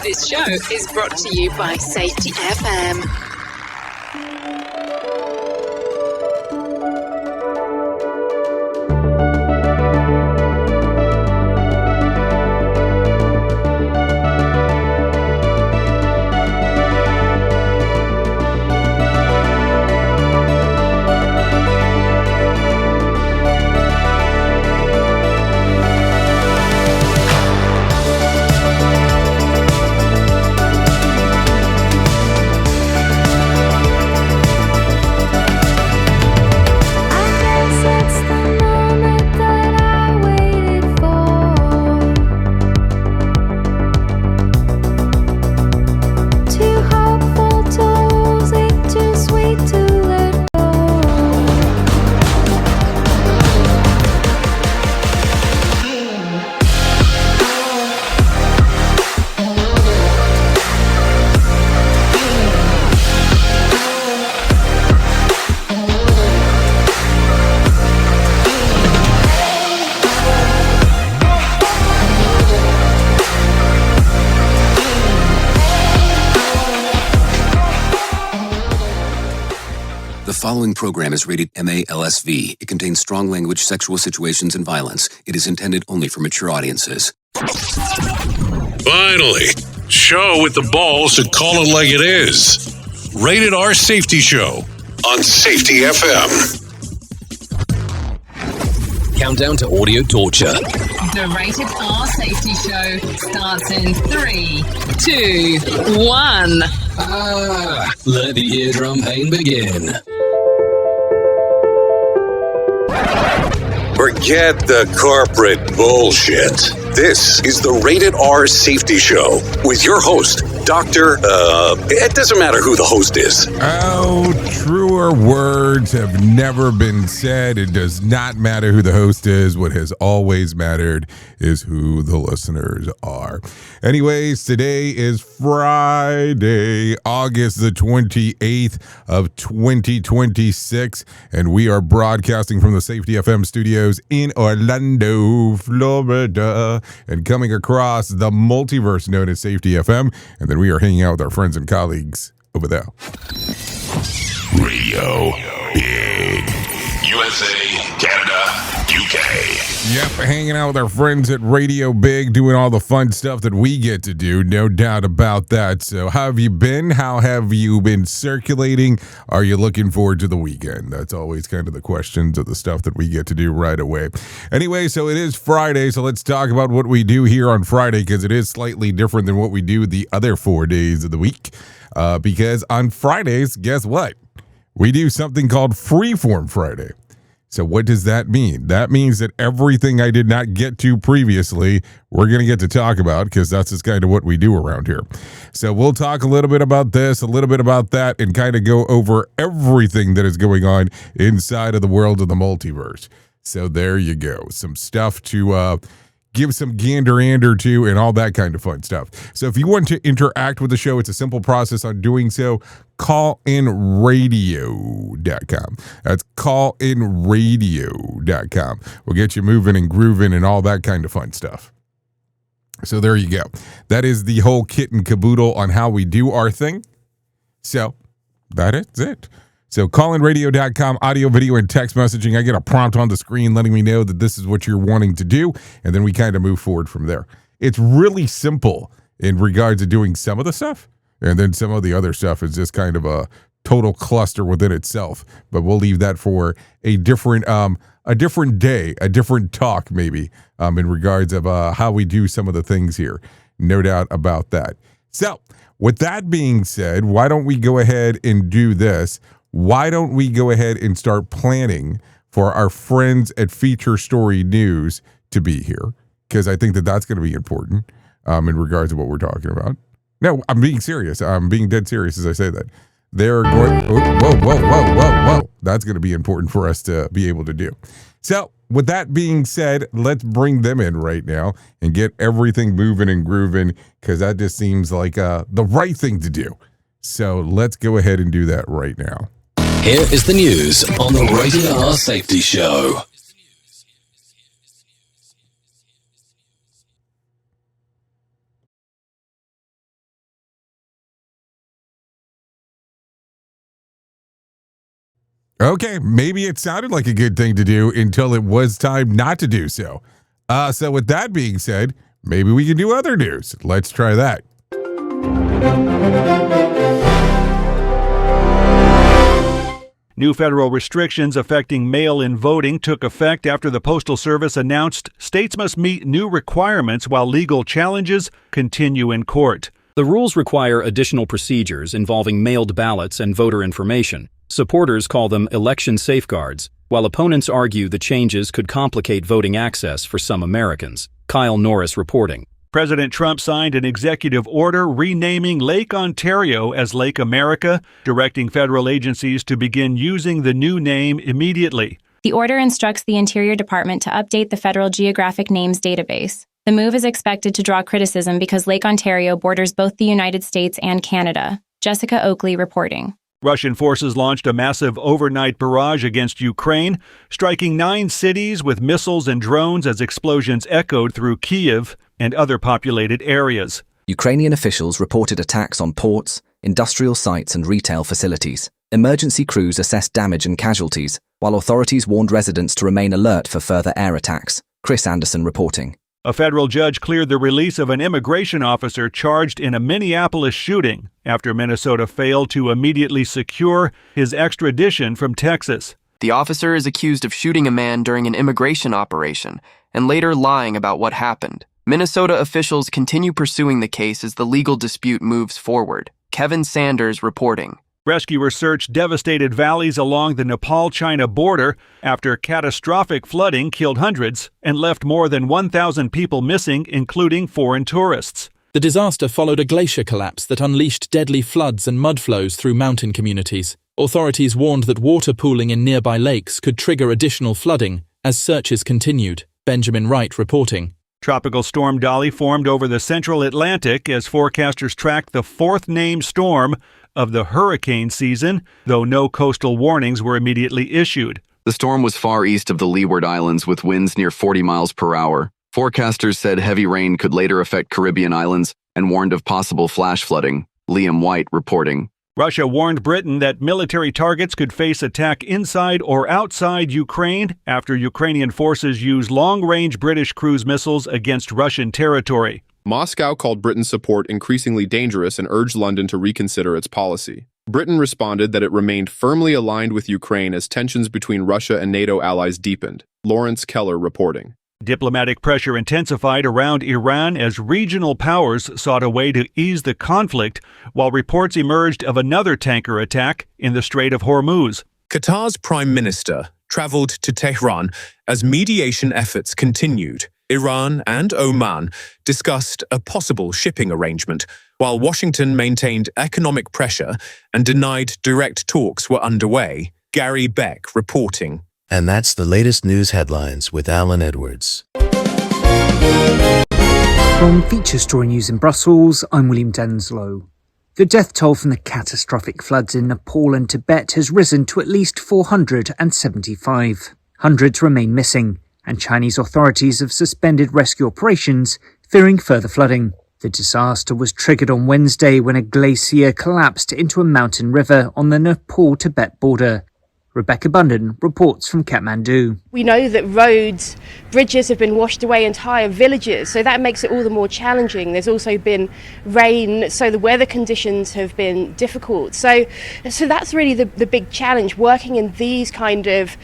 This show is brought to you by Safety FM. The following program is rated MA-LSV. It contains strong language, sexual situations, and violence. It is intended only for mature audiences. Finally, show with the balls to call it like it is. Rated R Safety Show on Safety FM. Countdown to audio torture. The Rated R Safety Show starts in 3, 2, 1. Let the eardrum pain begin. Forget the corporate bullshit. This is the Rated R Safety Show with your host, Dr. It doesn't matter who the host is. Oh, truer words have never been said. It does not matter who the host is. What has always mattered is who the listeners are. Anyways, today is Friday, August the 28th of 2026, and we are broadcasting from the Safety FM studios in Orlando, Florida, and coming across the multiverse known as Safety FM, and then we are hanging out with our friends and colleagues over there. Radio Big. USA, Canada, UK. Yep, hanging out with our friends at Radio Big, doing all the fun stuff that we get to do, no doubt about that. So how have you been? How have you been circulating? Are you looking forward to the weekend? That's always kind of the questions of the stuff that we get to do right away. Anyway, so it is Friday, so let's talk about what we do here on Friday, because it is slightly different than what we do the other 4 days of the week. Because on Fridays, guess what? We do something called Freeform Friday. So what does that mean? That means that everything I did not get to previously, we're going to get to talk about, because that's just kind of what we do around here. So we'll talk a little bit about this, a little bit about that, and kind of go over everything that is going on inside of the world of the multiverse. So there you go. Some stuff to give some gander to and all that kind of fun stuff. So if you want to interact with the show, it's a simple process on doing so. callinradio.com. That's callinradio.com. We'll get you moving and grooving and all that kind of fun stuff. So there you go. That is the whole kit and caboodle on how we do our thing. So that is it. So callinradio.com, audio, video, and text messaging. I get a prompt on the screen letting me know that this is what you're wanting to do, and then we kind of move forward from there. It's really simple in regards to doing some of the stuff, and then some of the other stuff is just kind of a total cluster within itself. But we'll leave that for a different day, a different talk maybe, in regards of how we do some of the things here. No doubt about that. So with that being said, why don't we go ahead and do this? Why don't we go ahead and start planning for our friends at Feature Story News to be here? Because I think that that's going to be important in regards to what we're talking about. No, I'm being serious. I'm being dead serious as I say that. They're going, whoa. That's going to be important for us to be able to do. So with that being said, let's bring them in right now and get everything moving and grooving, because that just seems like the right thing to do. So let's go ahead and do that right now. Here is the news on the Rated R Safety Show. Okay, maybe it sounded like a good thing to do until it was time not to do so. So with that being said, maybe we can do other news. Let's try that. New federal restrictions affecting mail-in voting took effect after the Postal Service announced states must meet new requirements while legal challenges continue in court. The rules require additional procedures involving mailed ballots and voter information. Supporters call them election safeguards, while opponents argue the changes could complicate voting access for some Americans. Kyle Norris reporting. President Trump signed an executive order renaming Lake Ontario as Lake America, directing federal agencies to begin using the new name immediately. The order instructs the Interior Department to update the Federal Geographic Names database. The move is expected to draw criticism because Lake Ontario borders both the United States and Canada. Jessica Oakley reporting. Russian forces launched a massive overnight barrage against Ukraine, striking 9 cities with missiles and drones as explosions echoed through Kyiv and other populated areas. Ukrainian officials reported attacks on ports, industrial sites and retail facilities. Emergency crews assessed damage and casualties, while authorities warned residents to remain alert for further air attacks. Chris Anderson reporting. A federal judge cleared the release of an immigration officer charged in a Minneapolis shooting after Minnesota failed to immediately secure his extradition from Texas. The officer is accused of shooting a man during an immigration operation and later lying about what happened. Minnesota officials continue pursuing the case as the legal dispute moves forward. Kevin Sanders reporting. Rescuers searched devastated valleys along the Nepal-China border after catastrophic flooding killed hundreds and left more than 1,000 people missing, including foreign tourists. The disaster followed a glacier collapse that unleashed deadly floods and mud flows through mountain communities. Authorities warned that water pooling in nearby lakes could trigger additional flooding as searches continued. Benjamin Wright reporting. Tropical storm Dolly formed over the central Atlantic as forecasters tracked the 4th named storm of the hurricane season, though no coastal warnings were immediately issued. The storm was far east of the Leeward Islands with winds near 40 miles per hour. Forecasters said heavy rain could later affect Caribbean islands and warned of possible flash flooding. Liam White reporting. Russia warned Britain that military targets could face attack inside or outside Ukraine after Ukrainian forces used long-range British cruise missiles against Russian territory. Moscow called Britain's support increasingly dangerous and urged London to reconsider its policy. Britain responded that it remained firmly aligned with Ukraine as tensions between Russia and NATO allies deepened. Lawrence Keller reporting. Diplomatic pressure intensified around Iran as regional powers sought a way to ease the conflict, while reports emerged of another tanker attack in the Strait of Hormuz. Qatar's prime minister traveled to Tehran as mediation efforts continued. Iran and Oman discussed a possible shipping arrangement, while Washington maintained economic pressure and denied direct talks were underway. Gary Beck reporting. And that's the latest news headlines with Alan Edwards. From Feature Story News in Brussels, I'm William Denslow. The death toll from the catastrophic floods in Nepal and Tibet has risen to at least 475. Hundreds remain missing, and Chinese authorities have suspended rescue operations, fearing further flooding. The disaster was triggered on Wednesday when a glacier collapsed into a mountain river on the Nepal-Tibet border. Rebecca Bunden reports from Kathmandu. We know that roads, bridges have been washed away, entire villages, so that makes it all the more challenging. There's also been rain, so the weather conditions have been difficult. So that's really the big challenge, working in these kind of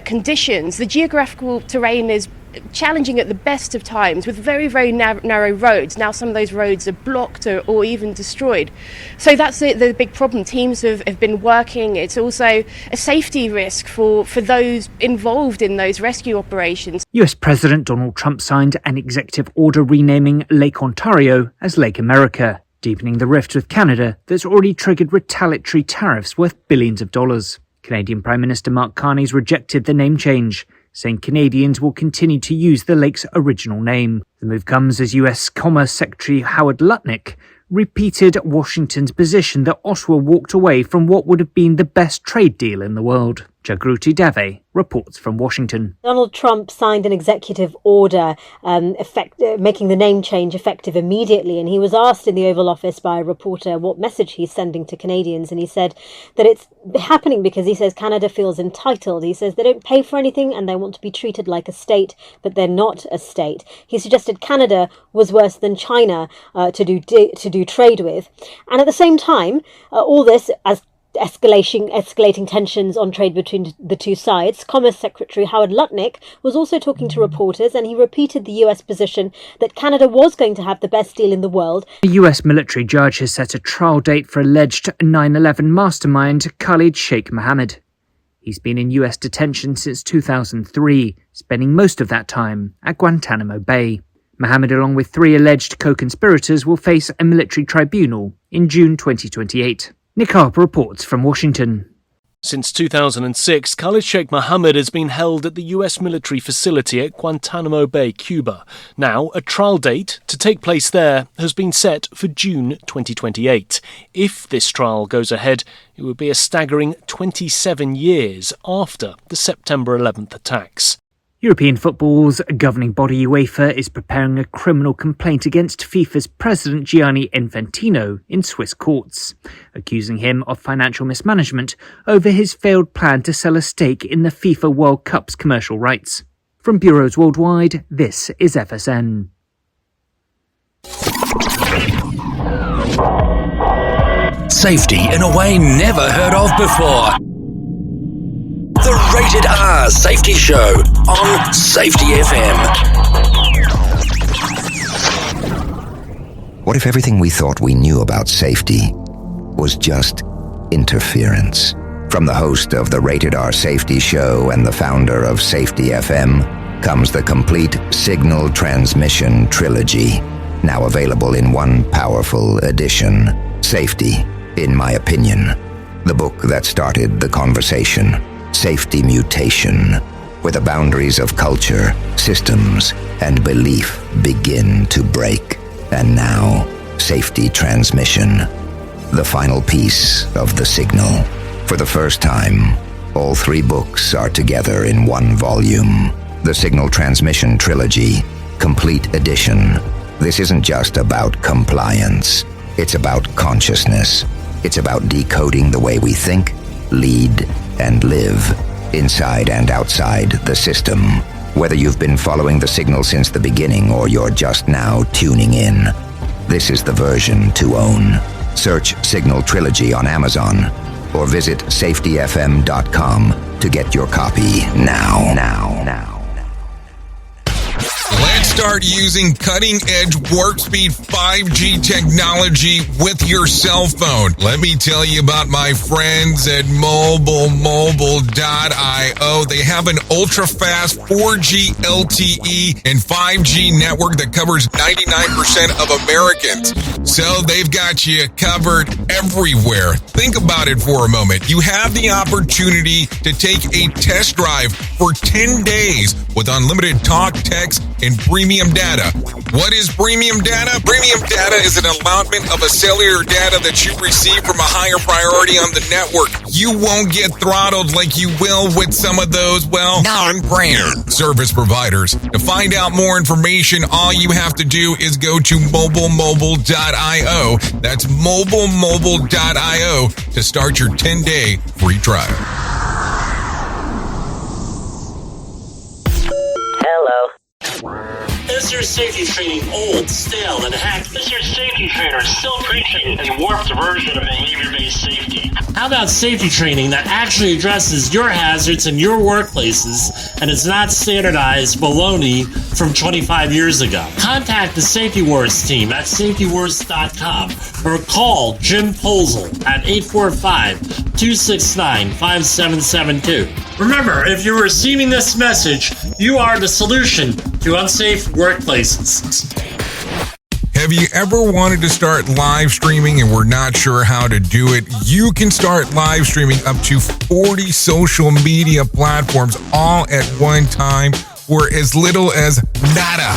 conditions. The geographical terrain is challenging at the best of times with very, very narrow roads. Now some of those roads are blocked or even destroyed. So that's the big problem. Teams have been working. It's also a safety risk for those involved in those rescue operations. US President Donald Trump signed an executive order renaming Lake Ontario as Lake America, deepening the rift with Canada that's already triggered retaliatory tariffs worth billions of dollars. Canadian Prime Minister Mark Carney's rejected the name change, saying Canadians will continue to use the lake's original name. The move comes as US Commerce Secretary Howard Lutnick repeated Washington's position that Ottawa walked away from what would have been the best trade deal in the world. Jagruti Dave reports from Washington. Donald Trump signed an executive order making the name change effective immediately, and he was asked in the Oval Office by a reporter what message he's sending to Canadians, and he said that it's happening because he says Canada feels entitled. He says they don't pay for anything and they want to be treated like a state, but they're not a state. He suggested Canada was worse than China to do trade with, and at the same time, all this as escalating tensions on trade between the two sides. Commerce Secretary Howard Lutnick was also talking to reporters, and he repeated the US position that Canada was going to have the best deal in the world. A US military judge has set a trial date for alleged 9/11 mastermind Khalid Sheikh Mohammed. He's been in US detention since 2003, spending most of that time at Guantanamo Bay. Mohammed, along with 3 alleged co-conspirators, will face a military tribunal in June 2028. Nick Harper reports from Washington. Since 2006, Khalid Sheikh Mohammed has been held at the US military facility at Guantanamo Bay, Cuba. Now, a trial date to take place there has been set for June 2028. If this trial goes ahead, it would be a staggering 27 years after the September 11th attacks. European football's governing body UEFA is preparing a criminal complaint against FIFA's president Gianni Infantino in Swiss courts, accusing him of financial mismanagement over his failed plan to sell a stake in the FIFA World Cup's commercial rights. From bureaus worldwide, this is FSN. Safety in a way never heard of before. The Rated R Safety Show on Safety FM. What if everything we thought we knew about safety was just interference? From the host of the Rated R Safety Show and the founder of Safety FM comes the complete signal transmission trilogy, now available in one powerful edition. Safety, in my opinion, the book that started the conversation. Safety Mutation, where the boundaries of culture, systems, and belief begin to break. And now, Safety Transmission, the final piece of the signal. For the first time, all 3 books are together in one volume. The Signal Transmission Trilogy, Complete Edition. This isn't just about compliance. It's about consciousness. It's about decoding the way we think, lead, and live, inside and outside the system. Whether you've been following the signal since the beginning or you're just now tuning in, this is the version to own. Search Signal Trilogy on Amazon or visit safetyfm.com to get your copy now. Let's start using cutting-edge warp speed 5G technology with your cell phone. Let me tell you about my friends at mobile.io. They have an ultra-fast 4G LTE and 5G network that covers 99% of Americans. So they've got you covered everywhere. Think about it for a moment. You have the opportunity to take a test drive for 10 days with unlimited talk, text, and premium data. What is premium data? Premium data is an allotment of a cellular data that you receive from a higher priority on the network. You won't get throttled like you will with some of those, non-brand service providers. To find out more information, all you have to do is go to mobilemobile.io. That's mobilemobile.io to start your 10-day free trial. Hello. Is your safety training old, stale, and hacked? Is your safety trainer still preaching a warped version of behavior-based safety? How about safety training that actually addresses your hazards in your workplaces and is not standardized baloney from 25 years ago? Contact the Safety Wars team at safetywars.com or call Jim Posel at 845-269-5772. Remember, if you're receiving this message, you are the solution to unsafe workplaces. Have you ever wanted to start live streaming and were not sure how to do it? You can start live streaming up to 40 social media platforms all at one time for as little as nada.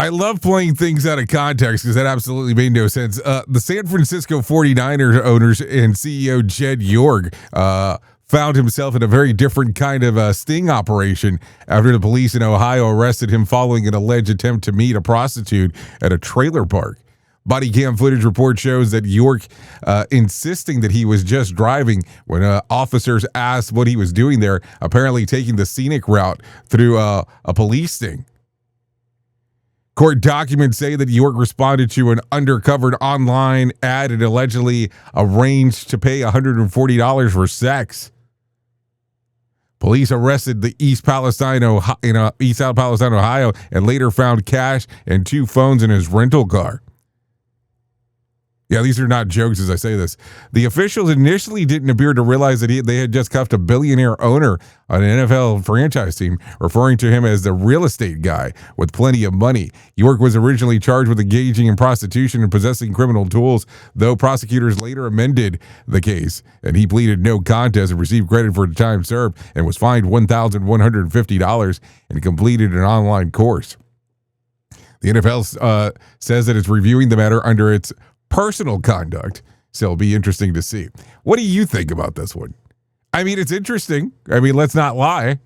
I love playing things out of context because that absolutely made no sense. The San Francisco 49ers owners and CEO Jed York found himself in a very different kind of sting operation after the police in Ohio arrested him following an alleged attempt to meet a prostitute at a trailer park. Body cam footage report shows that York insisting that he was just driving when officers asked what he was doing there, apparently taking the scenic route through a police sting. Court documents say that York responded to an undercover online ad and allegedly arranged to pay $140 for sex. Police arrested the East Palestine, Ohio, and later found cash and 2 phones in his rental car. Yeah, these are not jokes as I say this. The officials initially didn't appear to realize that they had just cuffed a billionaire owner on an NFL franchise team, referring to him as the real estate guy with plenty of money. York was originally charged with engaging in prostitution and possessing criminal tools, though prosecutors later amended the case, and he pleaded no contest and received credit for the time served and was fined $1,150 and completed an online course. The NFL says that it's reviewing the matter under its personal conduct, so it'll be interesting to see. What do you think about this one? I mean, it's interesting. I mean, let's not lie.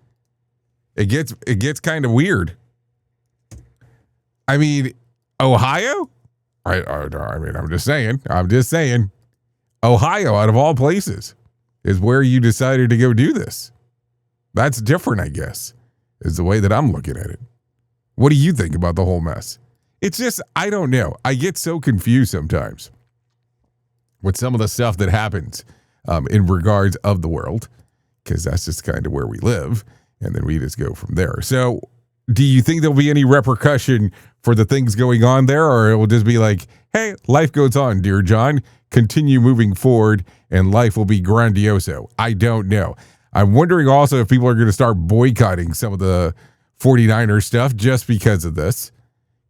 It gets kind of weird. I mean, Ohio? I mean, I'm just saying. Ohio, out of all places, is where you decided to go do this. That's different, I guess, is the way that I'm looking at it. What do you think about the whole mess? It's just, I don't know. I get so confused sometimes with some of the stuff that happens in regards of the world, because that's just kind of where we live, and then we just go from there. So do you think there'll be any repercussion for the things going on there, or it will just be like, hey, life goes on, dear John, continue moving forward, and life will be grandioso? I don't know. I'm wondering also if people are going to start boycotting some of the 49ers stuff just because of this.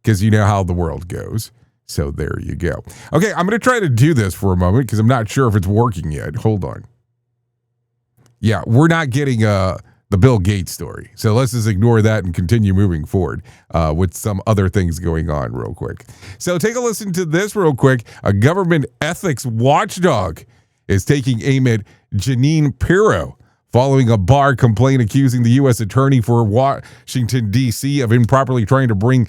Because you know how the world goes. So there you go. Okay, I'm going to try to do this for a moment because I'm not sure if it's working yet. Hold on. Yeah, we're not getting the Bill Gates story. So let's just ignore that and continue moving forward with some other things going on real quick. So take a listen to this real quick. A government ethics watchdog is taking aim at Janine Pirro following a bar complaint accusing the U.S. attorney for Washington, D.C. of improperly trying to bring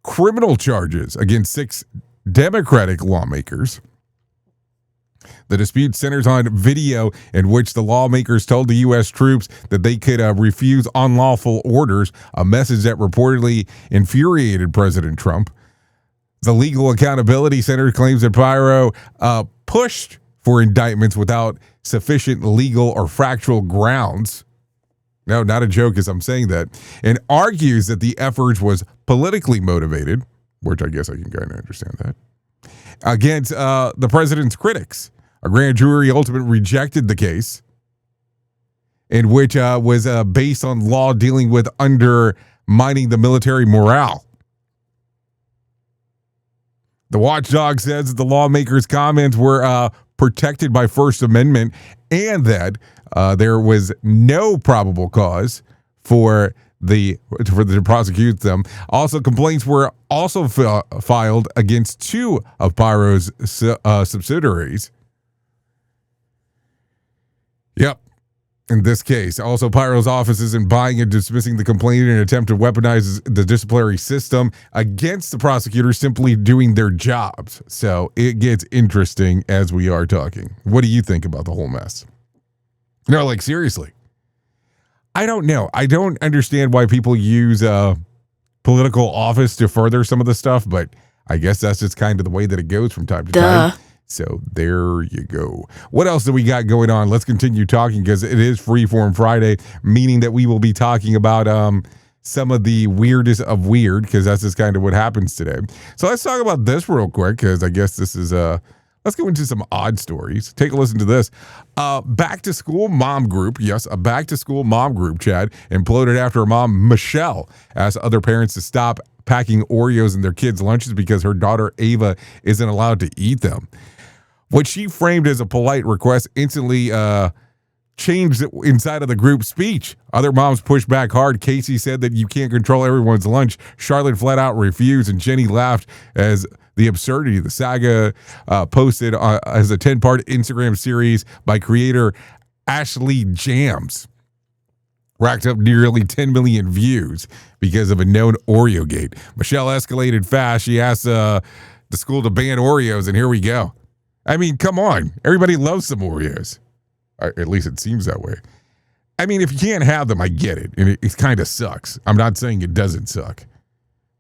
criminal charges against 6 Democratic lawmakers. The dispute centers on video in which the lawmakers told the U.S. troops that they could refuse unlawful orders, a message that reportedly infuriated President Trump. The Legal Accountability Center claims that Pirro pushed for indictments without sufficient legal or factual grounds. No, not a joke as I'm saying that. And argues that the effort was politically motivated, which I guess I can kind of understand that, against the president's critics. A grand jury ultimately rejected the case, in which was based on law dealing with undermining the military morale. The watchdog says that the lawmakers' comments were protected by First Amendment and that there was no probable cause for to prosecute them. Also, complaints were also filed against 2 of Pirro's subsidiaries. Yep. In this case, also Pirro's office isn't buying and dismissing the complaint in an attempt to weaponize the disciplinary system against the prosecutors simply doing their jobs. So it gets interesting as we are talking. What do you think about the whole mess? No, like seriously. I don't know. I don't understand why people use political office to further some of the stuff, but I guess that's just kind of the way that it goes from time to time. So there you go. What else do we got going on? Let's continue talking because it is Freeform Friday, meaning that we will be talking about some of the weirdest of weird because that's just kind of what happens today. So let's talk about this real quick because I guess this is let's go into some odd stories. Take a listen to this. Back to school mom group. Yes, a back to school mom group, Chad, imploded after her mom, Michelle, asked other parents to stop packing Oreos in their kids' lunches because her daughter, Ava, isn't allowed to eat them. What she framed as a polite request instantly changed inside of the group speech. Other moms pushed back hard. Casey said that you can't control everyone's lunch. Charlotte flat out refused, and Jenny laughed as the absurdity. The saga posted as a 10-part Instagram series by creator Ashley Jams racked up nearly 10 million views because of a known Oreo gate. Michelle escalated fast. She asked the school to ban Oreos, and here we go. I mean, come on. Everybody loves some Oreos. At least it seems that way. I mean, if you can't have them, I get it. And it kind of sucks. I'm not saying it doesn't suck.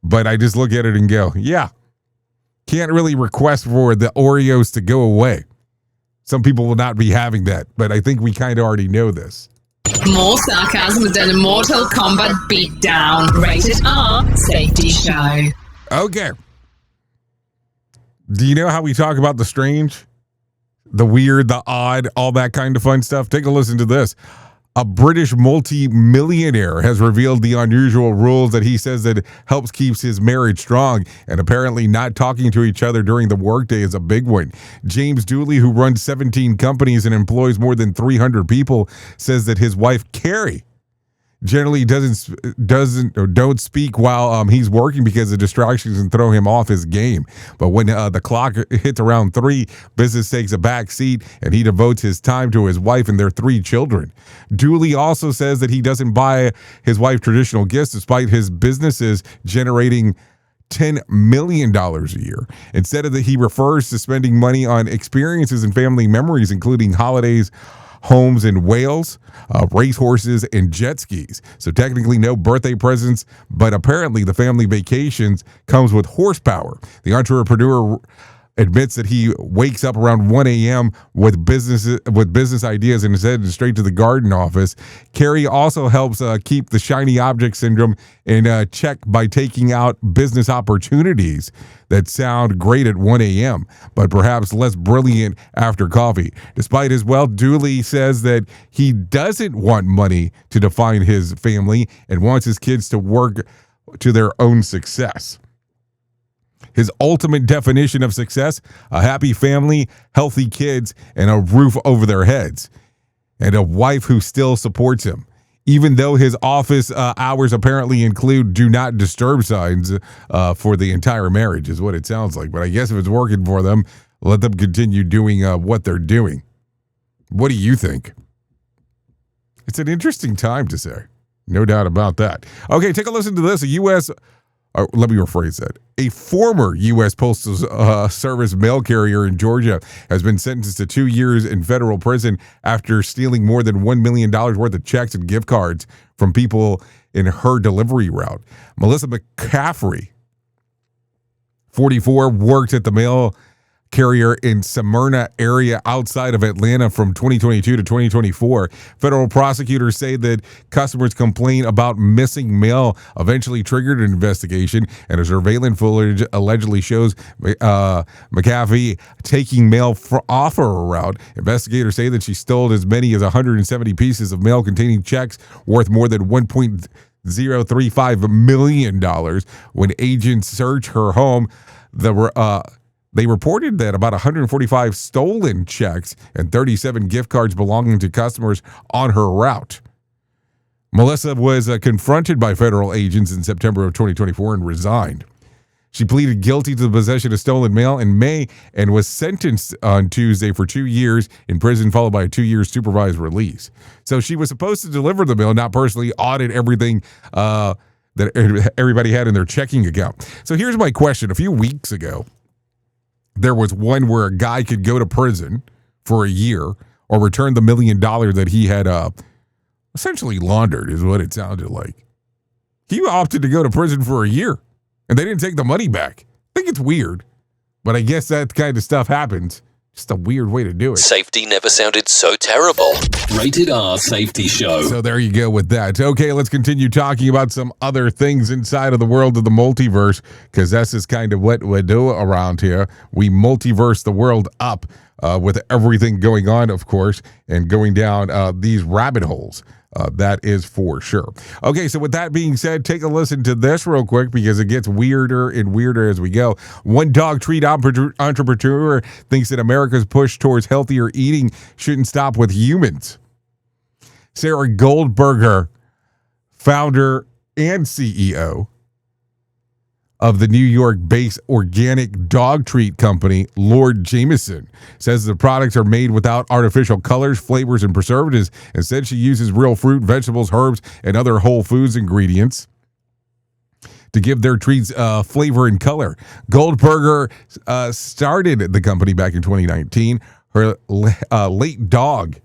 But I just look at it and go, yeah. Can't really request for the Oreos to go away. Some people will not be having that. But I think we kind of already know this. More sarcasm than a Mortal Kombat beatdown. Rated R Safety Show. Okay. Do you know how we talk about the strange, the weird, the odd, all that kind of fun stuff? Take a listen to this. A British multi-millionaire has revealed the unusual rules that he says that helps keeps his marriage strong, and apparently not talking to each other during the workday is a big one. James Dooley, who runs 17 companies and employs more than 300 people, says that his wife Carrie generally don't speak while he's working because the distractions can throw him off his game. But when the clock hits around 3, business takes a back seat and he devotes his time to his wife and their 3 children. Dooley also says that he doesn't buy his wife traditional gifts despite his businesses generating $10 million a year. Instead of that, he refers to spending money on experiences and family memories, including holidays, homes in Wales, racehorses, and jet skis. So technically no birthday presents, but apparently the family vacations comes with horsepower. The entrepreneur admits that he wakes up around 1 a.m. with business ideas and is headed straight to the garden office. Carrie also helps keep the shiny object syndrome in check by taking out business opportunities that sound great at 1 a.m., but perhaps less brilliant after coffee. Despite his wealth, Dooley says that he doesn't want money to define his family and wants his kids to work to their own success. His ultimate definition of success: a happy family, healthy kids, and a roof over their heads, and a wife who still supports him. Even though his office hours apparently include do not disturb signs for the entire marriage, is what it sounds like. But I guess if it's working for them, let them continue doing what they're doing. What do you think? It's an interesting time to say. No doubt about that. Okay, take a listen to this. Let me rephrase that. A former U.S. Postal Service mail carrier in Georgia has been sentenced to 2 years in federal prison after stealing more than $1 million worth of checks and gift cards from people in her delivery route. Melissa McCaffrey, 44, worked at the mail carrier in Smyrna area outside of Atlanta from 2022 to 2024. Federal prosecutors say that customers complain about missing mail eventually triggered an investigation, and a surveillance footage allegedly shows McAfee taking mail off her route. Investigators say that she stole as many as 170 pieces of mail containing checks worth more than $1.035 million. When agents searched her home, they reported that about 145 stolen checks and 37 gift cards belonging to customers on her route. Melissa was confronted by federal agents in September of 2024 and resigned. She pleaded guilty to the possession of stolen mail in May and was sentenced on Tuesday for 2 years in prison, followed by a 2-year supervised release. So she was supposed to deliver the mail, not personally audit everything that everybody had in their checking account. So here's my question. A few weeks ago, there was one where a guy could go to prison for a year or return the $1 million that he had essentially laundered, is what it sounded like. He opted to go to prison for a year, and they didn't take the money back. I think it's weird, but I guess that kind of stuff happens. Just a weird way to do it. Safety never sounded so terrible. Rated R Safety Show. So there you go with that. Okay, let's continue talking about some other things inside of the world of the multiverse, because that's just kind of what we do around here. We multiverse the world up with everything going on, of course, and going down these rabbit holes. That is for sure. Okay, so with that being said, take a listen to this real quick because it gets weirder and weirder as we go. One dog treat entrepreneur thinks that America's push towards healthier eating shouldn't stop with humans. Sarah Goldberger, founder and CEO of the New York-based organic dog treat company, Lord Jameson, says the products are made without artificial colors, flavors, and preservatives. Instead, she uses real fruit, vegetables, herbs, and other whole foods ingredients to give their treats flavor and color. Goldberger started the company back in 2019. Her late dog,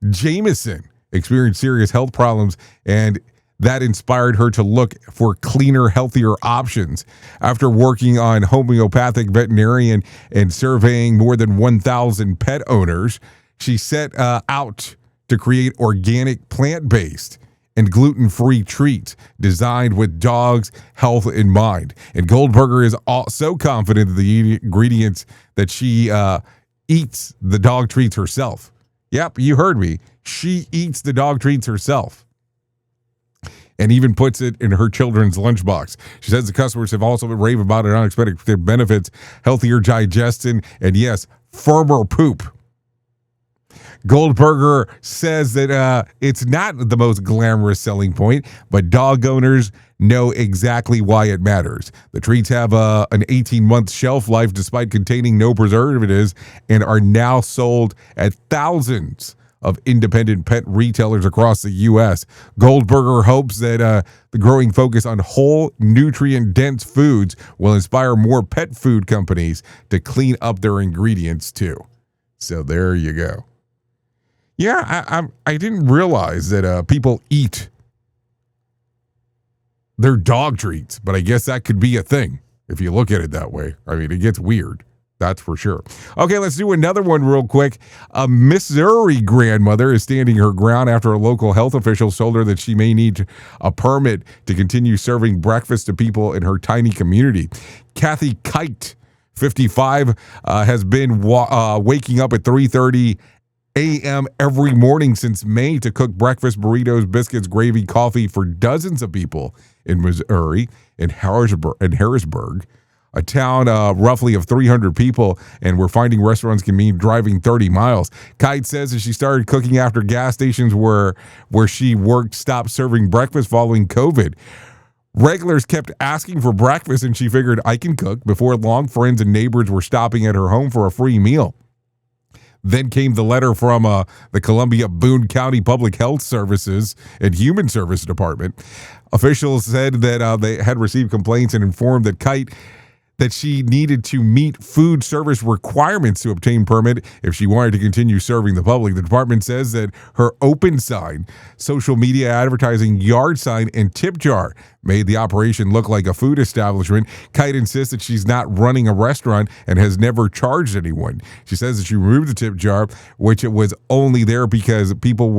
Jameson, experienced serious health problems, and that inspired her to look for cleaner, healthier options. After working on homeopathic veterinarian and surveying more than 1,000 pet owners, she set out to create organic, plant-based, and gluten-free treats designed with dogs' health in mind. And Goldberger is so confident in the ingredients that she eats the dog treats herself. Yep, you heard me. She eats the dog treats herself and even puts it in her children's lunchbox. She says the customers have also been raving about it, unexpected benefits, healthier digestion, and yes, firmer poop. Goldberger says that it's not the most glamorous selling point, but dog owners know exactly why it matters. The treats have an 18-month shelf life despite containing no preservatives and are now sold at thousands of independent pet retailers across the U.S. Goldberger hopes that the growing focus on whole, nutrient-dense foods will inspire more pet food companies to clean up their ingredients too. So there you go. Yeah, I didn't realize that people eat their dog treats, but I guess that could be a thing if you look at it that way. I mean, it gets weird. That's for sure. Okay, let's do another one real quick. A Missouri grandmother is standing her ground after a local health official told her that she may need a permit to continue serving breakfast to people in her tiny community. Kathy Kite, 55, has been waking up at 3:30 a.m. every morning since May to cook breakfast, burritos, biscuits, gravy, coffee for dozens of people in Missouri, in Harrisburg, a town roughly of 300 people, and we're finding restaurants can mean driving 30 miles. Kite says that she started cooking after gas stations where she worked stopped serving breakfast following COVID. Regulars kept asking for breakfast, and she figured, I can cook. Before long, friends and neighbors were stopping at her home for a free meal. Then came the letter from the Columbia Boone County Public Health Services and Human Service Department. Officials said that they had received complaints and informed that Kite that she needed to meet food service requirements to obtain permit if she wanted to continue serving the public. The department says that her open sign, social media advertising, yard sign, and tip jar made the operation look like a food establishment. Kite insists that she's not running a restaurant and has never charged anyone. She says that she removed the tip jar, which it was only there because people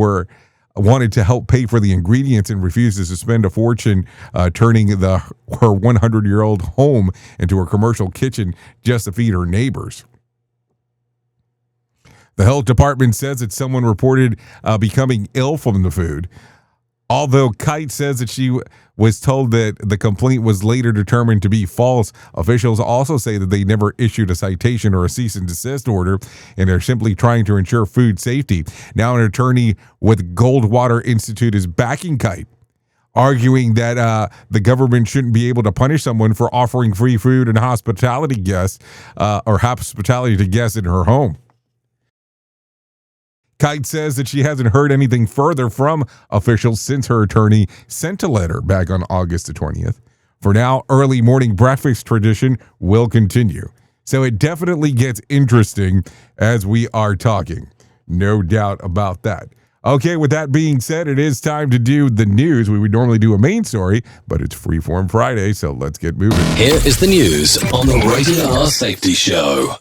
wanted to help pay for the ingredients and refused to spend a fortune turning her 100-year-old home into a commercial kitchen just to feed her neighbors. The health department says that someone reported becoming ill from the food. Although Kite says that she was told that the complaint was later determined to be false, officials also say that they never issued a citation or a cease and desist order, and they're simply trying to ensure food safety. Now an attorney with Goldwater Institute is backing Kite, arguing that the government shouldn't be able to punish someone for offering free food and hospitality to guests in her home. Kite says that she hasn't heard anything further from officials since her attorney sent a letter back on August the 20th. For now, early morning breakfast tradition will continue. So it definitely gets interesting as we are talking. No doubt about that. Okay, with that being said, it is time to do the news. We would normally do a main story, but it's Freeform Friday, so let's get moving. Here is the news on the Rated R Safety Show.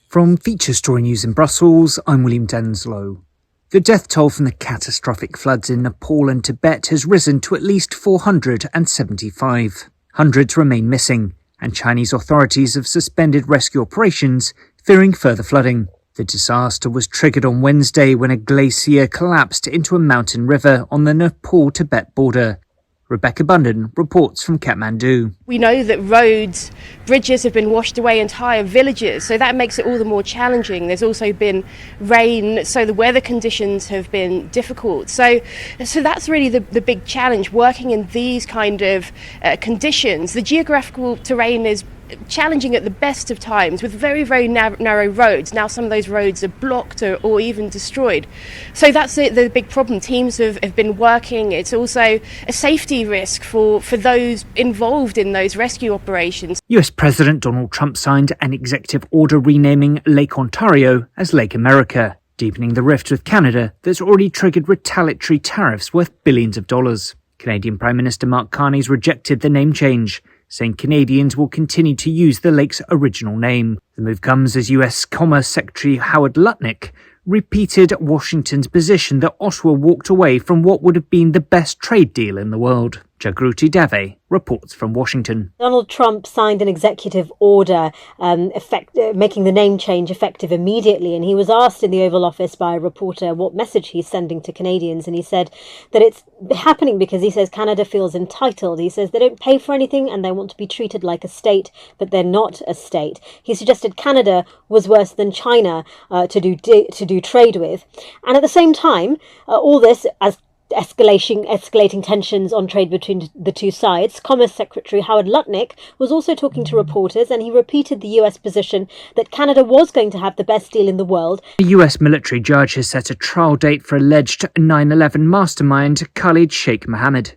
From Feature Story News in Brussels, I'm William Denslow. The death toll from the catastrophic floods in Nepal and Tibet has risen to at least 475. Hundreds remain missing, and Chinese authorities have suspended rescue operations, fearing further flooding. The disaster was triggered on Wednesday when a glacier collapsed into a mountain river on the Nepal-Tibet border. Rebecca Bunden reports from Kathmandu. We know that roads, bridges have been washed away, entire villages, so that makes it all the more challenging. There's also been rain, so the weather conditions have been difficult. So that's really the big challenge, working in these kind of conditions. The geographical terrain is challenging at the best of times with very, very narrow roads. Now some of those roads are blocked or even destroyed. So that's the big problem. Teams have been working. It's also a safety risk for those involved in those rescue operations. US President Donald Trump signed an executive order renaming Lake Ontario as Lake America, deepening the rift with Canada that's already triggered retaliatory tariffs worth billions of dollars. Canadian Prime Minister Mark Carney's rejected the name change, saying Canadians will continue to use the lake's original name. The move comes as US Commerce Secretary Howard Lutnick repeated Washington's position that Ottawa walked away from what would have been the best trade deal in the world. Jagruti Dave reports from Washington. Donald Trump signed an executive order making the name change effective immediately, and he was asked in the Oval Office by a reporter what message he's sending to Canadians, and he said that it's happening because he says Canada feels entitled. He says they don't pay for anything and they want to be treated like a state, but they're not a state. He suggested Canada was worse than China to do trade with, and at the same time, all this as escalating tensions on trade between the two sides. Commerce Secretary Howard Lutnick was also talking to reporters, and he repeated the US position that Canada was going to have the best deal in the world. A US military judge has set a trial date for alleged 9/11 mastermind Khalid Sheikh Mohammed.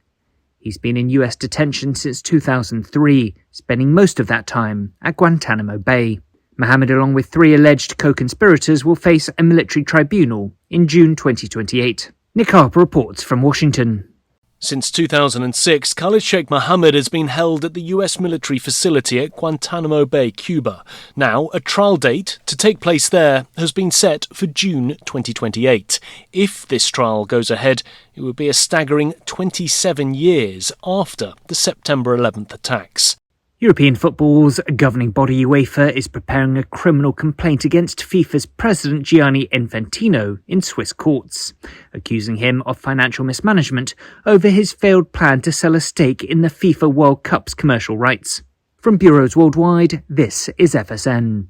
He's been in US detention since 2003, spending most of that time at Guantanamo Bay. Mohammed, along with 3 alleged co-conspirators, will face a military tribunal in June 2028. Nick Harper reports from Washington. Since 2006, Khalid Sheikh Mohammed has been held at the US military facility at Guantanamo Bay, Cuba. Now, a trial date to take place there has been set for June 2028. If this trial goes ahead, it would be a staggering 27 years after the September 11th attacks. European football's governing body UEFA is preparing a criminal complaint against FIFA's president Gianni Infantino in Swiss courts, accusing him of financial mismanagement over his failed plan to sell a stake in the FIFA World Cup's commercial rights. From bureaus worldwide, this is FSN.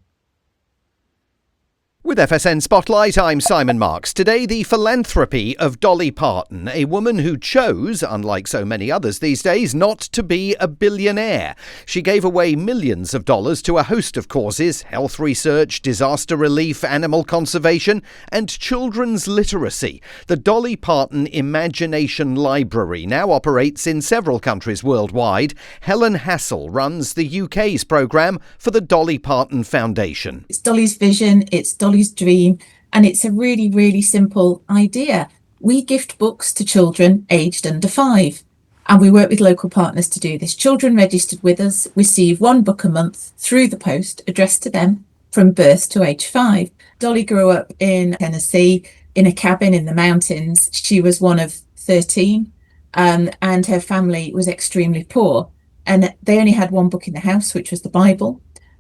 With FSN Spotlight, I'm Simon Marks. Today, the philanthropy of Dolly Parton, a woman who chose, unlike so many others these days, not to be a billionaire. She gave away millions of dollars to a host of causes: health research, disaster relief, animal conservation, and children's literacy. The Dolly Parton Imagination Library now operates in several countries worldwide. Helen Hassel runs the UK's programme for the Dolly Parton Foundation. It's Dolly's vision, it's Dolly's dream, and it's a really, really simple idea. We gift books to children aged under 5, and we work with local partners to do this. Children registered with us receive 1 book a month through the post addressed to them from birth to age 5. Dolly grew up in Tennessee in a cabin in the mountains. She was one of 13, and her family was extremely poor, and they only had 1 book in the house, which was the Bible.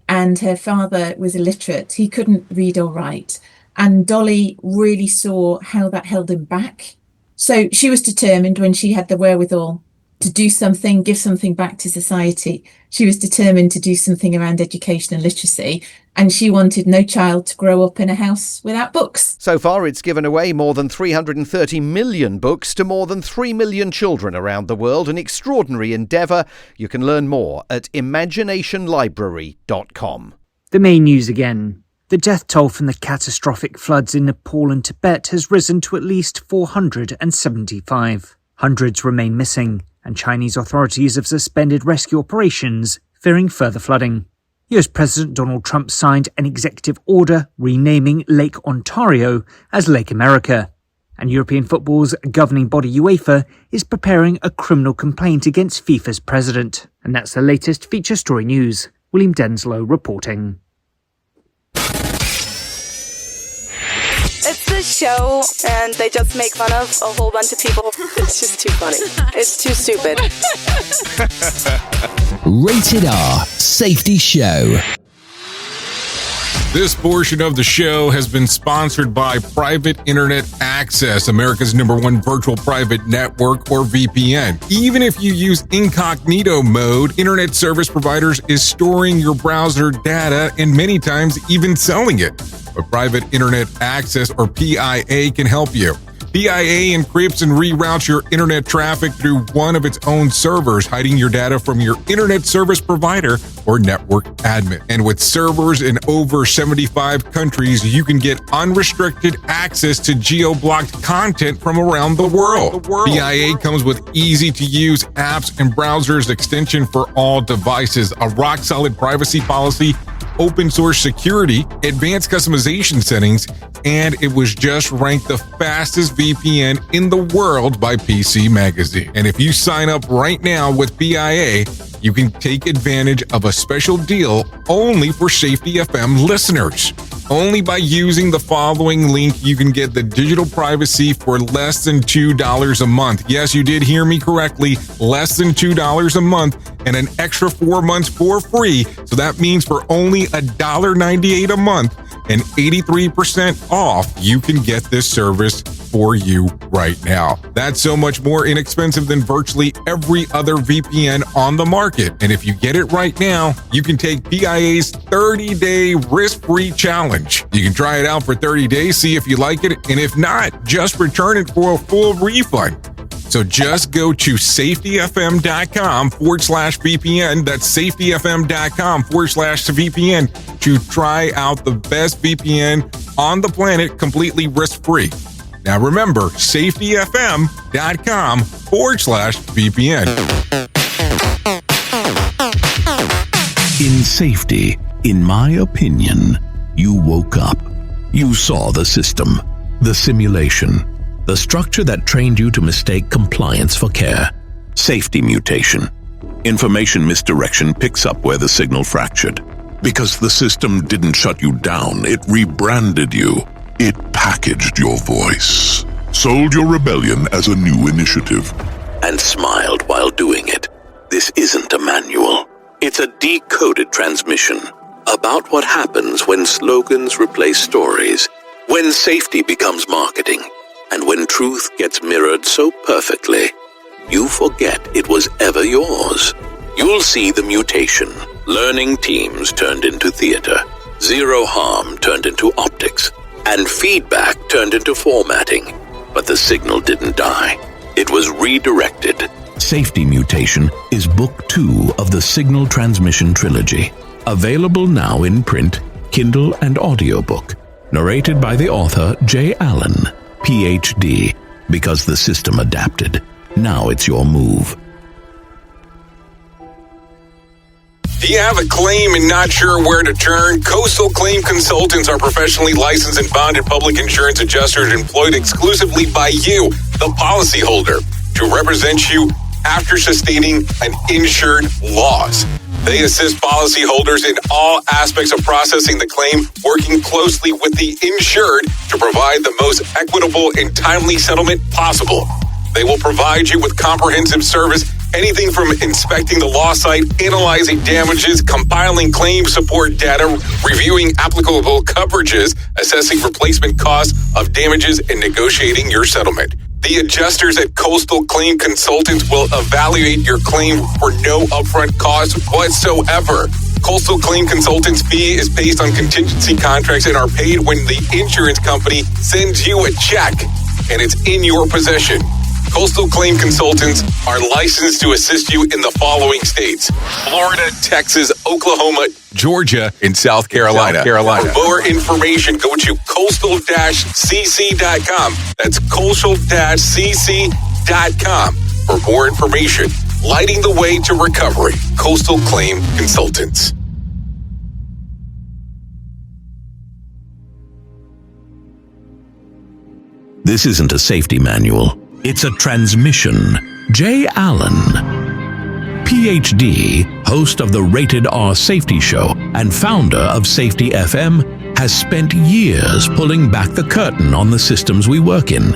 And her father was illiterate. He couldn't read or write. And Dolly really saw how that held him back. So she was determined, when she had the wherewithal to do something, give something back to society, she was determined to do something around education and literacy. And she wanted no child to grow up in a house without books. So far, it's given away more than 330 million books to more than 3 million children around the world. An extraordinary endeavour. You can learn more at imaginationlibrary.com. The main news again. The death toll from the catastrophic floods in Nepal and Tibet has risen to at least 475. Hundreds remain missing, and Chinese authorities have suspended rescue operations, fearing further flooding. US President Donald Trump signed an executive order renaming Lake Ontario as Lake America. And European football's governing body UEFA is preparing a criminal complaint against FIFA's president. And that's the latest feature story news. William Denslow reporting. It's this show, and they just make fun of a whole bunch of people. It's just too funny. It's too stupid. Rated R Safety Show. This portion of the show has been sponsored by Private Internet Access, America's #1 virtual private network, or VPN. Even if you use incognito mode, internet service providers is storing your browser data and many times even selling it. But Private Internet Access, or PIA, can help you. PIA encrypts and reroutes your internet traffic through one of its own servers, hiding your data from your internet service provider or network admin. And with servers in over 75 countries, you can get unrestricted access to geo-blocked content from around the world. PIA comes with easy-to-use apps and browsers extension for all devices, a rock-solid privacy policy, open source security, advanced customization settings, and it was just ranked the fastest VPN in the world by PC Magazine. And if you sign up right now with PIA, you can take advantage of a special deal only for Safety FM listeners. Only by using the following link, you can get the digital privacy for less than $2 a month. Yes, you did hear me correctly, less than $2 a month, and an extra 4 months for free. So that means for only $1.98 a month and 83% off, you can get this service for you right now. That's so much more inexpensive than virtually every other VPN on the market. And if you get it right now, you can take PIA's 30-day risk-free challenge. You can try it out for 30 days, see if you like it, and if not, just return it for a full refund. So just go to safetyfm.com/VPN. That's safetyfm.com/VPN to try out the best VPN on the planet completely risk-free. Now remember, safetyfm.com/VPN. In safety, in my opinion, you woke up. You saw the system, the simulation, the structure that trained you to mistake compliance for care. Safety mutation. Information misdirection picks up where the signal fractured. Because the system didn't shut you down, it rebranded you. It packaged your voice, sold your rebellion as a new initiative, and smiled while doing it. This isn't a manual. It's a decoded transmission about what happens when slogans replace stories, when safety becomes marketing, and when truth gets mirrored so perfectly, you forget it was ever yours. You'll see the mutation. Learning teams turned into theater, zero harm turned into optics, and feedback turned into formatting. But the signal didn't die. It was redirected. Safety Mutation is Book 2 of the Signal Transmission Trilogy. Available now in print, Kindle, and audiobook. Narrated by the author J. Allen, Ph.D. Because the system adapted. Now it's your move. Do you have a claim and not sure where to turn? Coastal Claim Consultants are professionally licensed and bonded public insurance adjusters employed exclusively by you, the policyholder, to represent you after sustaining an insured loss. They assist policyholders in all aspects of processing the claim, working closely with the insured to provide the most equitable and timely settlement possible. They will provide you with comprehensive service, anything from inspecting the loss site, analyzing damages, compiling claim support data, reviewing applicable coverages, assessing replacement costs of damages, and negotiating your settlement. The adjusters at Coastal Claim Consultants will evaluate your claim for no upfront cost whatsoever. Coastal Claim Consultants' fee is based on contingency contracts and are paid when the insurance company sends you a check and it's in your possession. Coastal Claim Consultants are licensed to assist you in the following states: Florida, Texas, Oklahoma, Georgia, and South Carolina. For more information, go to coastal-cc.com. That's coastal-cc.com. For more information, lighting the way to recovery. Coastal Claim Consultants. This isn't a safety manual. It's a transmission. J. Allen, Ph.D., host of the Rated R Safety Show and founder of Safety FM, has spent years pulling back the curtain on the systems we work in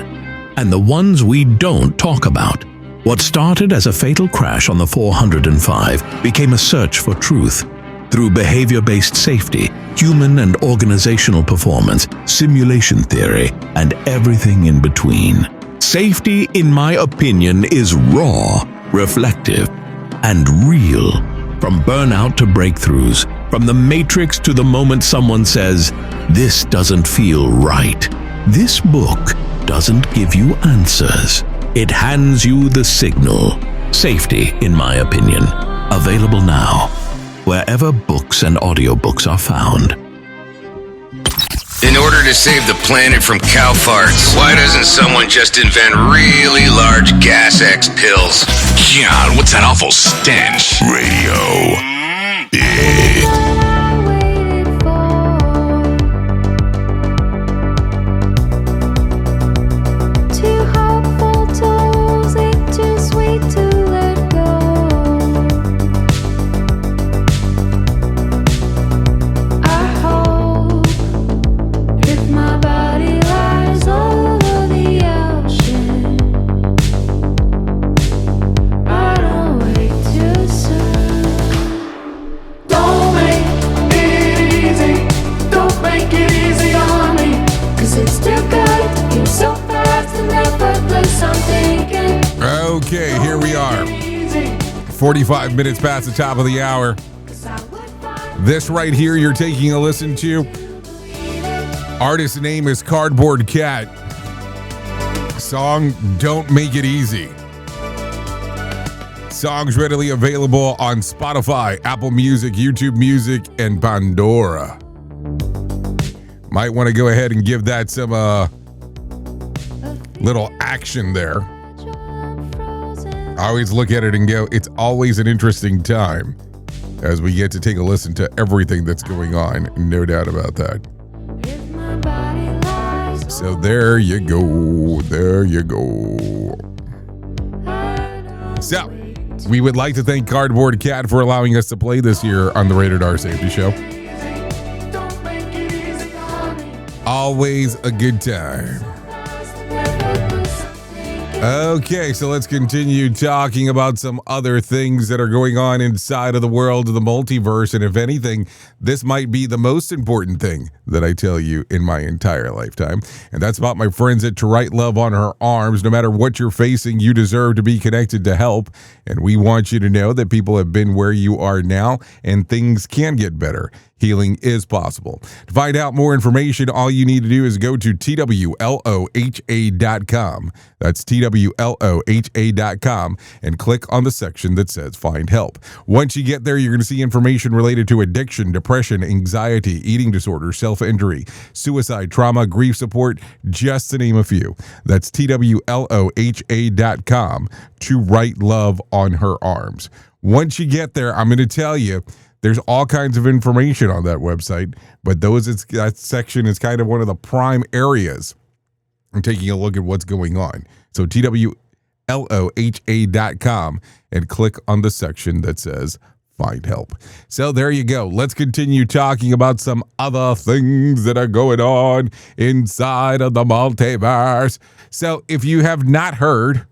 and the ones we don't talk about. What started as a fatal crash on the 405 became a search for truth. through behavior-based safety, human and organizational performance, simulation theory, and everything in between. Safety, in my opinion, is raw, reflective, and real. From burnout to breakthroughs, from the matrix to the moment someone says, "This doesn't feel right." This book doesn't give you answers. It hands you the signal. Safety, in my opinion. Available now, wherever books and audiobooks are found. In order to save the planet from cow farts, why doesn't someone just invent really large gas X pills? God, what's that awful stench? Radio. Okay, here we are. 45 minutes past the top of the hour. This right here you're taking a listen to. Artist's name is Cardboard Cat. Song Don't Make It Easy. Songs readily available on Spotify, Apple Music, YouTube Music, and Pandora. Might want to go ahead and give that some little action there. I always look at it and go, it's always an interesting time as we get to take a listen to everything that's going on. No doubt about that. So there you go. There you go. So we would like to thank Cardboard Cat for allowing us to play this here on the Rated R Safety Show. Always a good time. Okay, so let's continue talking about some other things that are going on inside of the world of the multiverse. And if anything, this might be the most important thing that I tell you in my entire lifetime. And that's about my friends at To Write Love on Her Arms. No matter what you're facing, you deserve to be connected to help. And we want you to know that people have been where you are now and things can get better. Healing is possible. To find out more information, all you need to do is go to TWLOHA.com. That's TWLOHA.com and click on the section that says Find Help. Once you get there, you're going to see information related to addiction, depression, anxiety, eating disorder, self-injury, suicide, trauma, grief support, just to name a few. That's TWLOHA.com. To Write Love on Her Arms. Once you get there, I'm going to tell you, there's all kinds of information on that website, but that section is kind of one of the prime areas. I'm taking a look at what's going on. So TWLOHA.com and click on the section that says Find Help. So there you go. Let's continue talking about some other things that are going on inside of the multiverse. So if you have not heard,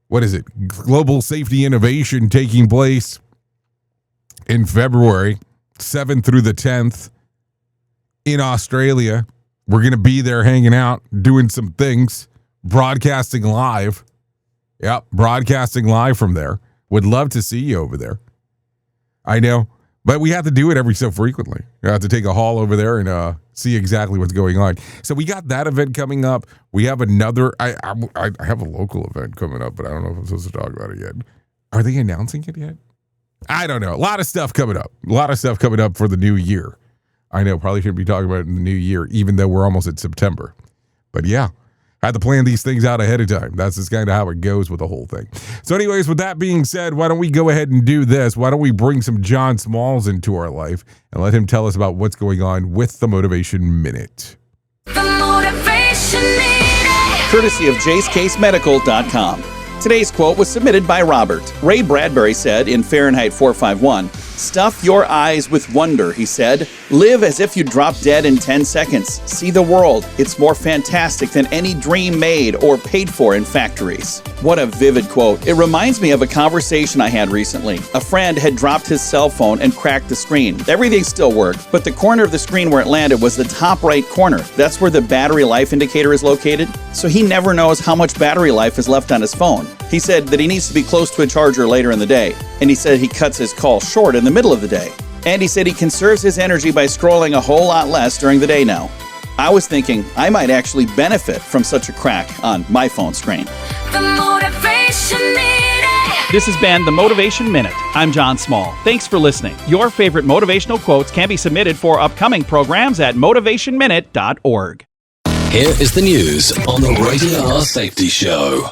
what is it? Global Safety Innovation taking place in February 7th through the 10th in Australia. We're going to be there hanging out, doing some things, broadcasting live. Yep, broadcasting live from there. Would love to see you over there. I know, but we have to do it every so frequently. We have to take a haul over there and see exactly what's going on. So we got that event coming up. We have another, I have a local event coming up, but I don't know if I'm supposed to talk about it yet. Are they announcing it yet? I don't know. A lot of stuff coming up. A lot of stuff coming up for the new year. I know, probably shouldn't be talking about it in the new year, even though we're almost at September. But yeah, I had to plan these things out ahead of time. That's just kind of how it goes with the whole thing. So anyways, with that being said, why don't we go ahead and do this? Why don't we bring some John Smalls into our life and let him tell us about what's going on with the Motivation Minute. The Motivation Minute. Courtesy of JaceCaseMedical.com. Today's quote was submitted by Robert. Ray Bradbury said in Fahrenheit 451, Stuff your eyes with wonder, he said. Live as if you dropped dead in 10 seconds. See the world. It's more fantastic than any dream made or paid for in factories. What a vivid quote. It reminds me of a conversation I had recently. A friend had dropped his cell phone and cracked the screen. Everything still worked, but the corner of the screen where it landed was the top right corner. That's where the battery life indicator is located. So he never knows how much battery life is left on his phone. He said that he needs to be close to a charger later in the day. And he said he cuts his call short in the middle of the day. And he said he conserves his energy by scrolling a whole lot less during the day now. I was thinking I might actually benefit from such a crack on my phone screen. The Motivation Minute. This has been the Motivation Minute. I'm John Small. Thanks for listening. Your favorite motivational quotes can be submitted for upcoming programs at motivationminute.org. Here is the news on the Rated R Safety Show.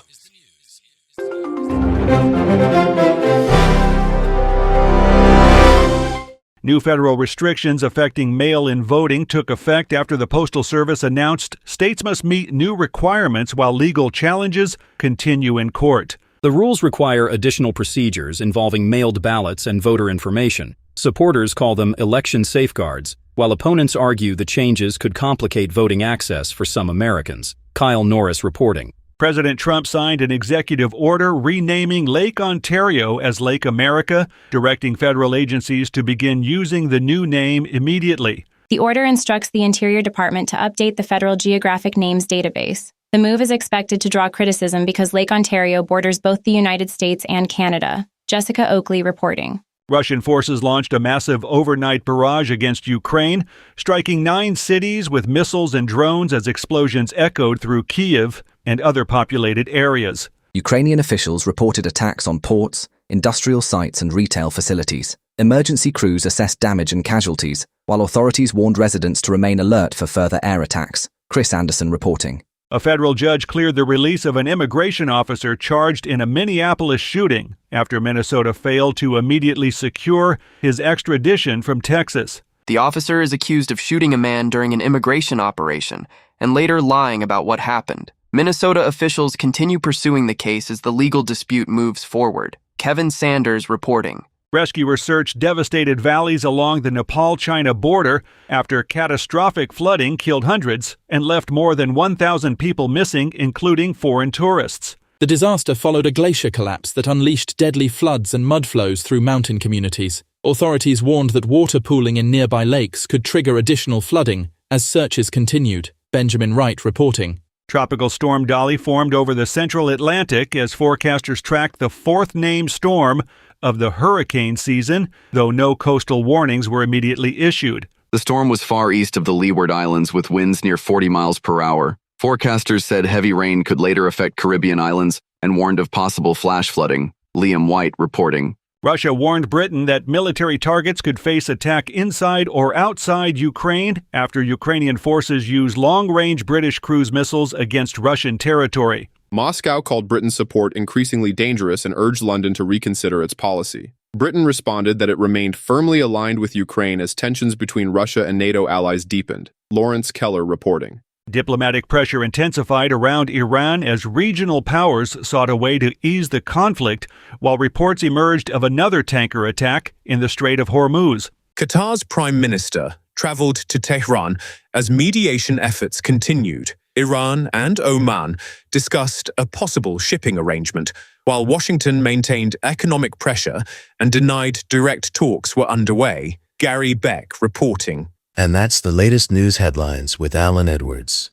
New federal restrictions affecting mail-in voting took effect after the Postal Service announced states must meet new requirements while legal challenges continue in court. The rules require additional procedures involving mailed ballots and voter information. Supporters call them election safeguards, while opponents argue the changes could complicate voting access for some Americans. Kyle Norris reporting. President Trump signed an executive order renaming Lake Ontario as Lake America, directing federal agencies to begin using the new name immediately. The order instructs the Interior Department to update the Federal Geographic Names database. The move is expected to draw criticism because Lake Ontario borders both the United States and Canada. Jessica Oakley reporting. Russian forces launched a massive overnight barrage against Ukraine, striking 9 cities with missiles and drones as explosions echoed through Kyiv and other populated areas. Ukrainian officials reported attacks on ports, industrial sites and retail facilities. Emergency crews assessed damage and casualties, while authorities warned residents to remain alert for further air attacks. Chris Anderson reporting. A federal judge cleared the release of an immigration officer charged in a Minneapolis shooting after Minnesota failed to immediately secure his extradition from Texas. The officer is accused of shooting a man during an immigration operation and later lying about what happened. Minnesota officials continue pursuing the case as the legal dispute moves forward. Kevin Sanders reporting. Rescuers searched devastated valleys along the Nepal-China border after catastrophic flooding killed hundreds and left more than 1,000 people missing, including foreign tourists. The disaster followed a glacier collapse that unleashed deadly floods and mud flows through mountain communities. Authorities warned that water pooling in nearby lakes could trigger additional flooding as searches continued. Benjamin Wright reporting. Tropical storm Dolly formed over the central Atlantic as forecasters tracked the 4th named storm of the hurricane season, though no coastal warnings were immediately issued. The storm was far east of the Leeward Islands with winds near 40 miles per hour. Forecasters said heavy rain could later affect Caribbean islands and warned of possible flash flooding. Liam White reporting. Russia warned Britain that military targets could face attack inside or outside Ukraine after Ukrainian forces used long-range British cruise missiles against Russian territory. Moscow called Britain's support increasingly dangerous and urged London to reconsider its policy. Britain responded that it remained firmly aligned with Ukraine as tensions between Russia and NATO allies deepened. Lawrence Keller reporting. Diplomatic pressure intensified around Iran as regional powers sought a way to ease the conflict, while reports emerged of another tanker attack in the Strait of Hormuz. Qatar's Prime Minister traveled to Tehran as mediation efforts continued. Iran and Oman discussed a possible shipping arrangement, while Washington maintained economic pressure and denied direct talks were underway. Gary Beck reporting. And that's the latest news headlines with Alan Edwards.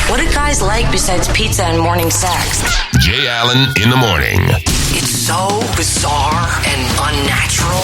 What do guys like besides pizza and morning sex? Jay Allen in the morning. It's so bizarre and unnatural.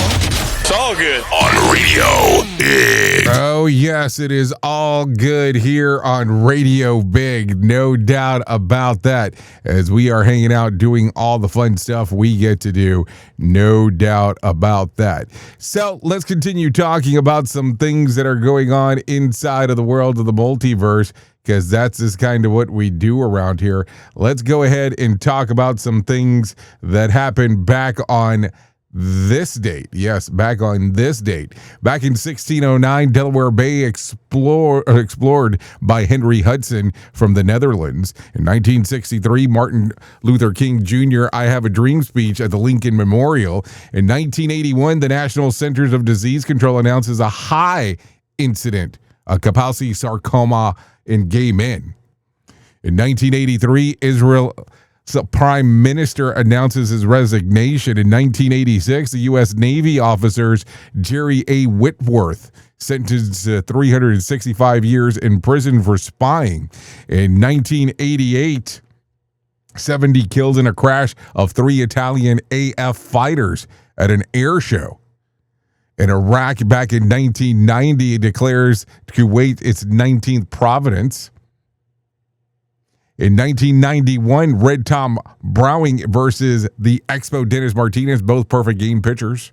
It's all good. On Radio Big. Oh, yes, it is all good here on Radio Big. No doubt about that. As we are hanging out doing all the fun stuff we get to do. No doubt about that. So let's continue talking about some things that are going on inside of the world of the multiverse, because that's just kind of what we do around here. Let's go ahead and talk about some things that happened back on this date. Yes, back on this date. Back in 1609, Delaware Bay explored by Henry Hudson from the Netherlands. In 1963, Martin Luther King Jr. I Have a Dream speech at the Lincoln Memorial. In 1981, the National Centers of Disease Control announces a high incident of Kaposi sarcoma in gay men. In 1983, Israel Prime Minister announces his resignation. In 1986, the U.S. Navy officers Jerry A. Whitworth sentenced to 365 years in prison for spying. In 1988, 70 killed in a crash of 3 Italian AF fighters at an air show. In Iraq, back in 1990, declares Kuwait its 19th province. In 1991, Red Tom Browning versus the Expo Dennis Martinez, both perfect game pitchers.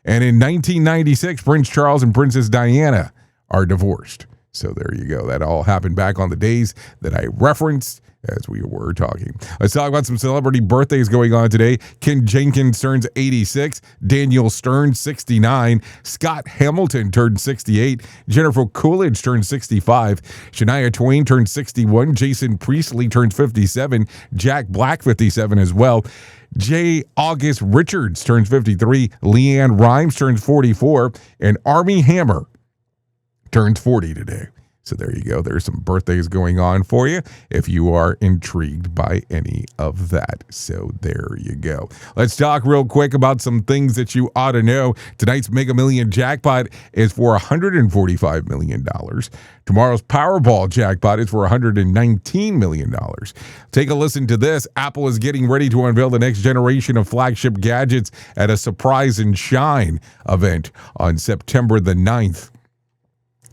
And in 1996, Prince Charles and Princess Diana are divorced. So there you go. That all happened back on the days that I referenced as we were talking. Let's talk about some celebrity birthdays going on today. Ken Jenkins turns 86. Daniel Stern, 69. Scott Hamilton turned 68. Jennifer Coolidge turned 65. Shania Twain turned 61. Jason Priestley turns 57. Jack Black, 57 as well. J. August Richards turns 53. Leanne Rimes turns 44. And Armie Hammer turns 40 today. So there you go. There's some birthdays going on for you if you are intrigued by any of that. So there you go. Let's talk real quick about some things that you ought to know. Tonight's Mega Million jackpot is for $145 million. Tomorrow's Powerball jackpot is for $119 million. Take a listen to this. Apple is getting ready to unveil the next generation of flagship gadgets at a Surprise and Shine event on September the 9th.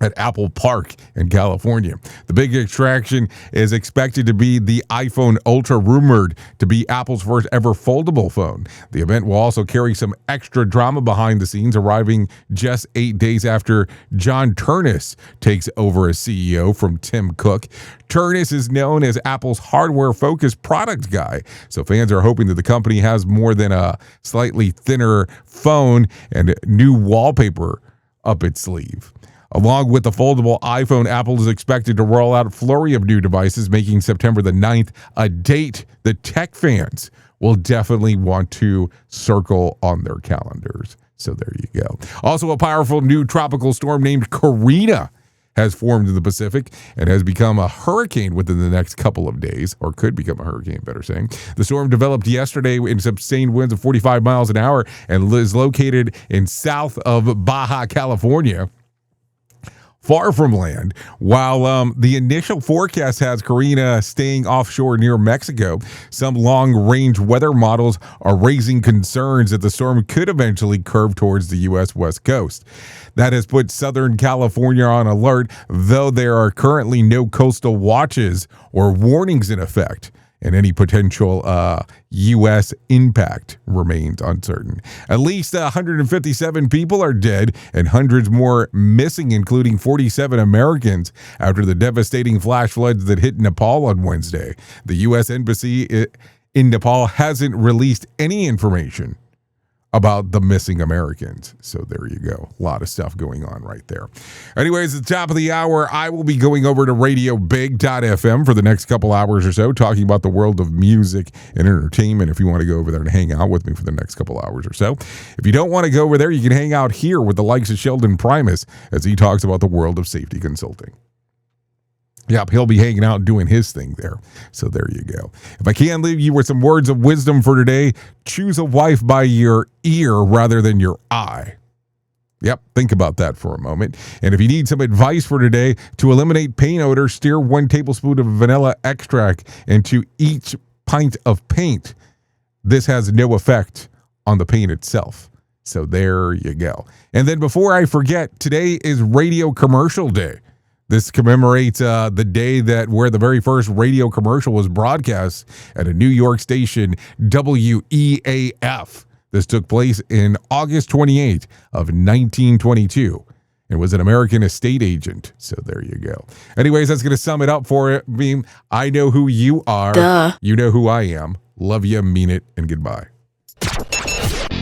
At Apple Park in California. The big attraction is expected to be the iPhone Ultra, rumored to be Apple's first ever foldable phone. The event will also carry some extra drama behind the scenes, arriving just 8 days after John Ternus takes over as CEO from Tim Cook. Ternus is known as Apple's hardware-focused product guy, so fans are hoping that the company has more than a slightly thinner phone and new wallpaper up its sleeve. Along with the foldable iPhone, Apple is expected to roll out a flurry of new devices, making September the 9th a date that tech fans will definitely want to circle on their calendars. So there you go. Also, a powerful new tropical storm named Karina has formed in the Pacific and has become a hurricane within the next couple of days, or could become a hurricane, better saying. The storm developed yesterday in sustained winds of 45 miles an hour and is located in south of Baja California, far from land. While the initial forecast has Karina staying offshore near Mexico, some long-range weather models are raising concerns that the storm could eventually curve towards the U.S. West Coast. That has put Southern California on alert, though there are currently no coastal watches or warnings in effect, and any potential U.S. impact remains uncertain. At least 157 people are dead and hundreds more missing, including 47 Americans, after the devastating flash floods that hit Nepal on Wednesday. The U.S. Embassy in Nepal hasn't released any information about the missing Americans. So there you go. A lot of stuff going on right there. Anyways, at the top of the hour, I will be going over to RadioBig.fm for the next couple hours or so, talking about the world of music and entertainment, if you want to go over there and hang out with me for the next couple hours or so. If you don't want to go over there, you can hang out here with the likes of Sheldon Primus as he talks about the world of safety consulting. Yep, he'll be hanging out doing his thing there. So there you go. If I can leave you with some words of wisdom for today, choose a wife by your ear rather than your eye. Yep, think about that for a moment. And if you need some advice for today, to eliminate paint odor, stir 1 tablespoon of vanilla extract into each pint of paint. This has no effect on the paint itself. So there you go. And then before I forget, today is Radio Commercial Day. This commemorates the day where the very first radio commercial was broadcast at a New York station, WEAF. This took place in August 28th of 1922. It was an American estate agent. So there you go. Anyways, that's going to sum it up for me. I know who you are. Duh. You know who I am. Love you, mean it, and goodbye.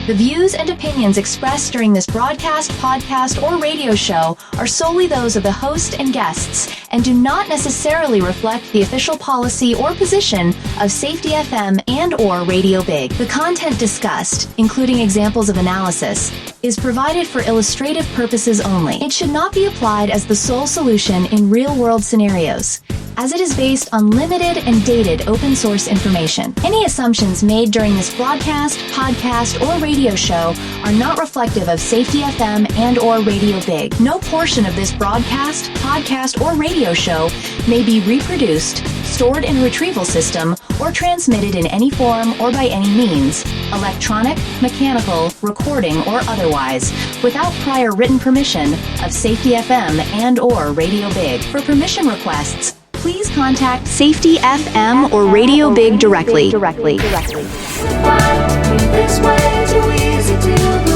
The views and opinions expressed during this broadcast, podcast, or radio show are solely those of the host and guests and do not necessarily reflect the official policy or position of Safety FM and or Radio Big. The content discussed, including examples of analysis, is provided for illustrative purposes only. It should not be applied as the sole solution in real-world scenarios, as it is based on limited and dated open source information. Any assumptions made during this broadcast, podcast, or radio show are not reflective of Safety FM and or Radio Big. No portion of this broadcast, podcast, or radio show may be reproduced, stored in a retrieval system, or transmitted in any form or by any means, electronic, mechanical, recording, or otherwise, without prior written permission of Safety FM and or Radio Big. For permission requests, please contact Safety FM or Radio Big directly. This way too easy to